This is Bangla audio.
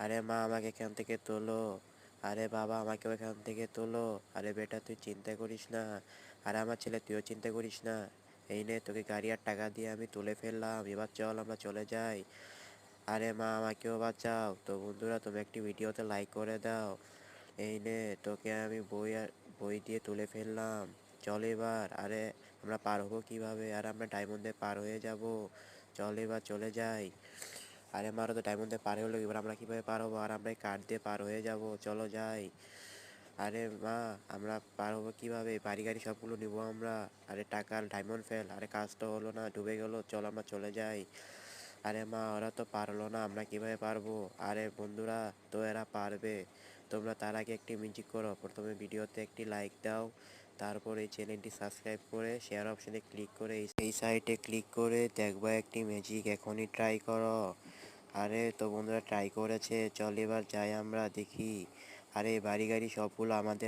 আরে মা আমাকে এখান থেকে তোলো। আরে বাবা আমাকে ওখান থেকে তোলো। আরে বেটা তুই চিন্তা করিস না। আরে আমার ছেলে তুইও চিন্তা করিস না। এই নে তোকে গাড়ি আর টাকা দিয়ে আমি তুলে ফেললাম, এবার চল আমরা চলে যাই। আরে মা আমাকেও বাঁচাও। তো বন্ধুরা তুমি একটি ভিডিওতে লাইক করে দাও। এই নে তোকে আমি বই দিয়ে তুলে ফেললাম। চল এবার। আরে আমরা পার হবো কিভাবে? আর আমরা ডায়মন্ডে পার হয়ে যাব। চল এবার চলে যাই। আরে মারো তো ডায়মন্ডে পার হলো, এবার আমরা কিভাবে পার হবো? আর আমরা এই কাঠ দিয়ে পার হয়ে যাব, চলো যাই। আরে মা আমরা পার হবো কিভাবে? বাড়ি গাড়ি সবগুলো নিবো আমরা। আরে টাকা ডায়মন্ড ফেল। আরে কাজ তো হলো না, ডুবে গেল, চল আমরা চলে যাই। আরে মা ওরা তো পারলো না, আমরা কিভাবে পারবো? আরে বন্ধুরা তো এরা পারবে। তোমরা তার আগে একটি মিউজিক করো, প্রথমে ভিডিওতে একটি লাইক দাও, তারপর এই চ্যানেলটি সাবস্ক্রাইব করে শেয়ার অপশনে ক্লিক করে এই সাইটে ক্লিক করে দেখবা একটি ম্যাজিক, এখনই ট্রাই করো। আরে তো বন্ধুরা ট্রাই করেছে, চল এবার যাই আমরা দেখি। আরে বাড়ি গাড়ি সবগুলো আমাদের